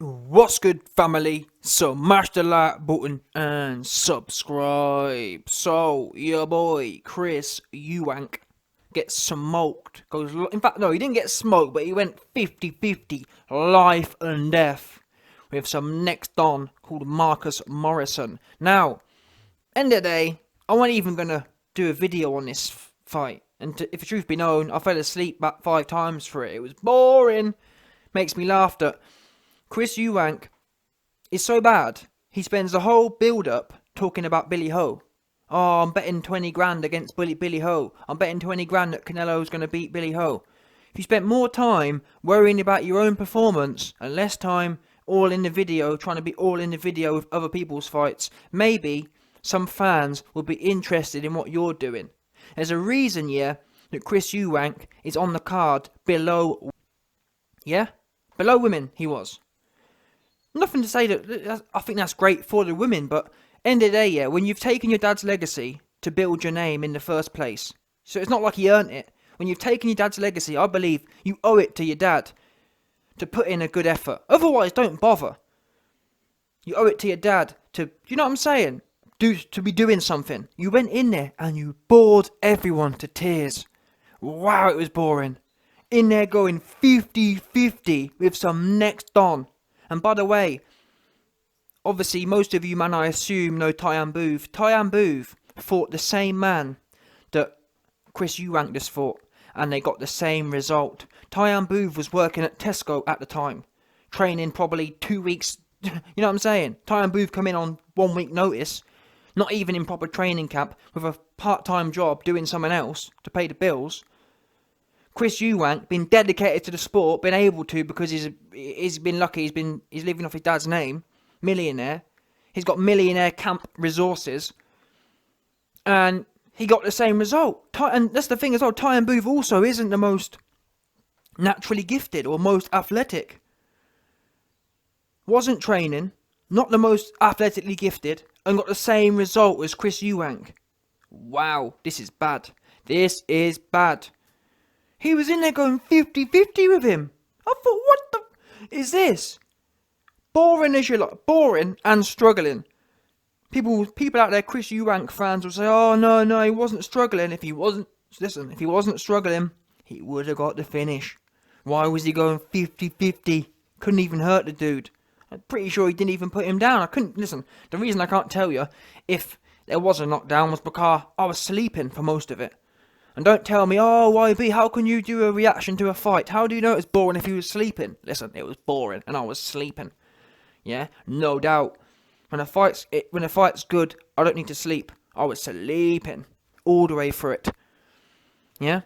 What's good, family? So mash the like button and subscribe. So your boy Chris EUBANK gets smoked. In fact, no, he didn't get smoked, but he went 50-50, life and death, with some next don called MORRISON. Now, end of the day, I wasn't even gonna do a video on this fight, and if the truth be known, I fell asleep about 5 times for it. It was boring. Makes me laugh that Chris EUBANK is so bad, he spends the whole build-up talking about Billy Ho. Oh, I'm betting 20 grand against Billy Ho. I'm betting 20 grand that Canelo's going to beat Billy Ho. If you spent more time worrying about your own performance and less time all in the video, trying to be all in the video with other people's fights, maybe some fans will be interested in what you're doing. There's a reason, yeah, that Chris EUBANK is on the card below, below women he was. Nothing to say that I think that's great for the women, but end of the day, yeah, when you've taken your dad's legacy to build your name in the first place, so it's not like he earned it. When you've taken your dad's legacy, I believe you owe it to your dad to put in a good effort. Otherwise, don't bother. You owe it to your dad to, you know what I'm saying? To be doing something. You went in there and you bored everyone to tears. Wow, it was boring. In there going 50-50 with some next don. And by the way, obviously most of you, man, I assume know Tyan Booth. Tyan Booth fought the same man that Chris EUBANK just fought, and they got the same result. Tyan Booth was working at Tesco at the time, training probably 2 weeks. You know what I'm saying? Tyan Booth come in on 1 week notice, not even in proper training camp, with a part-time job doing something else to pay the bills. Chris EUBANK been dedicated to the sport, been able to because he's been lucky. He's living off his dad's name, millionaire. He's got millionaire camp resources, and he got the same result. And that's the thing as well. Tyan Booth also isn't the most naturally gifted or most athletic. Wasn't training, not the most athletically gifted, and got the same result as Chris EUBANK. Wow, this is bad. This is bad. He was in there going 50-50 with him. I thought, what the is this? Boring as you like. Boring and struggling. People out there, Chris EUBANK fans will say, oh, no, he wasn't struggling. If he wasn't struggling, he would have got the finish. Why was he going 50-50? Couldn't even hurt the dude. I'm pretty sure he didn't even put him down. The reason I can't tell you if there was a knockdown was because I was sleeping for most of it. And don't tell me, oh, YB, how can you do a reaction to a fight? How do you know it's boring if you was sleeping? Listen, it was boring, and I was sleeping. Yeah, no doubt. When a fight's good, I don't need to sleep. I was sleeping all the way through it. Yeah?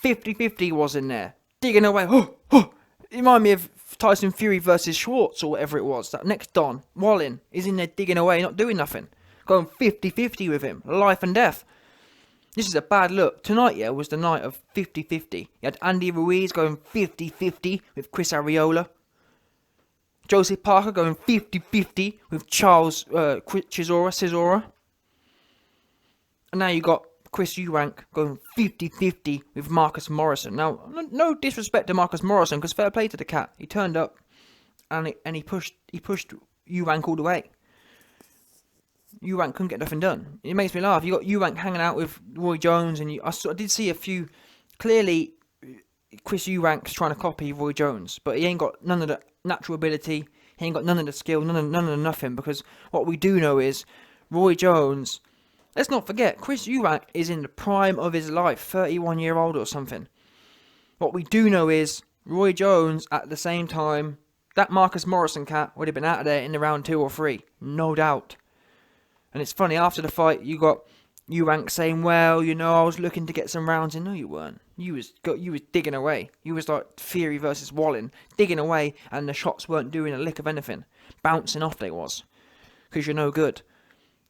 50-50 was in there. Digging away. It reminded me of Tyson Fury versus Schwartz or whatever it was. That next Don, Wallin, is in there digging away, not doing nothing. Going 50-50 with him. Life and death. This is a bad look. Tonight, yeah, was the night of 50-50. You had Andy Ruiz going 50-50 with Chris Arreola. Joseph Parker going 50-50 with Charles Chisora. And now you got Chris EUBANK going 50-50 with Marcus Morrison. Now, no disrespect to Marcus Morrison, because fair play to the cat. He turned up and he pushed EUBANK all the way. EUBANK couldn't get nothing done. It makes me laugh. You got EUBANK hanging out with Roy Jones, and I did see a few. Clearly, Chris EUBANK's trying to copy Roy Jones, but he ain't got none of the natural ability. He ain't got none of the skill, none of the nothing. Because what we do know is Roy Jones. Let's not forget, Chris EUBANK is in the prime of his life, 31-year-old or something. What we do know is Roy Jones at the same time. That Marcus Morrison cat would have been out of there in the round 2 or 3, no doubt. And it's funny, after the fight, you got EUBANK saying, well, you know, I was looking to get some rounds in. No, you weren't. You was digging away. You was like Fury versus Wallin, digging away, and the shots weren't doing a lick of anything. Bouncing off they was. Because you're no good.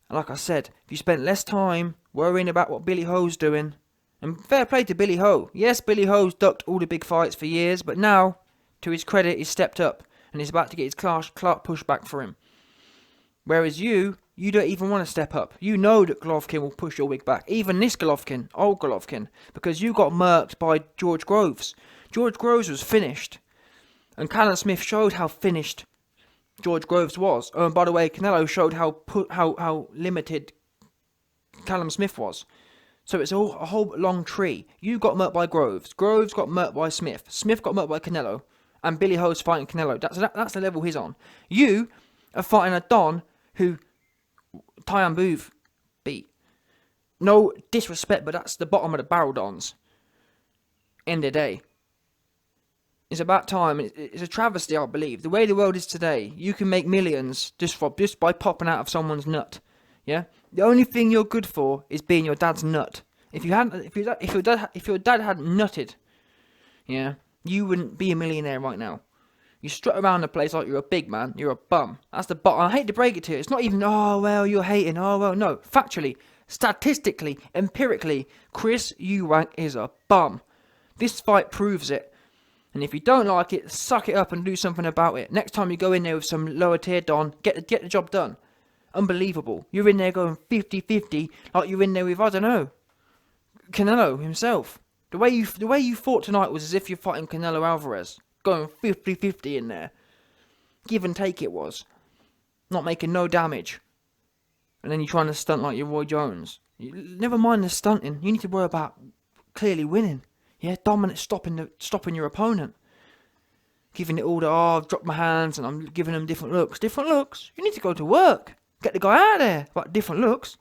And like I said, if you spent less time worrying about what Billy Ho's doing, and fair play to Billy Ho. Yes, Billy Ho's ducked all the big fights for years, but now, to his credit, he's stepped up, and he's about to get his Clark pushed back for him. Whereas you don't even want to step up. You know that Golovkin will push your wig back. Even this Golovkin, old Golovkin, because you got murked by George Groves. George Groves was finished. And Callum Smith showed how finished George Groves was. Oh, and by the way, Canelo showed how limited Callum Smith was. So it's a whole long tree. You got murked by Groves. Groves got murked by Smith. Smith got murked by Canelo. And Billy Ho's fighting Canelo. That's the level he's on. You are fighting a Don who Tyan Booth beat. No disrespect, but that's the bottom of the barrel Dons. End of the day. It's about time. It's a travesty, I believe. The way the world is today, you can make millions just by popping out of someone's nut. Yeah. The only thing you're good for is being your dad's nut. If your dad hadn't nutted, yeah, you wouldn't be a millionaire right now. You strut around the place like you're a big man. You're a bum. That's the bottom. I hate to break it to you. It's not even, oh well, you're hating. Oh well, no. Factually, statistically, empirically, Chris EUBANK is a bum. This fight proves it. And if you don't like it, suck it up and do something about it. Next time you go in there with some lower tier Don, get the job done. Unbelievable. You're in there going 50-50 like you're in there with, I don't know, Canelo himself. The way you fought tonight was as if you're fighting Canelo Alvarez. Going 50-50 in there. Give and take it was. Not making no damage. And then you're trying to stunt like you're Roy Jones. Never mind the stunting. You need to worry about clearly winning. Yeah, dominant, stopping your opponent. Giving it all the, I've dropped my hands and I'm giving them different looks. Different looks? You need to go to work. Get the guy out of there. What, different looks?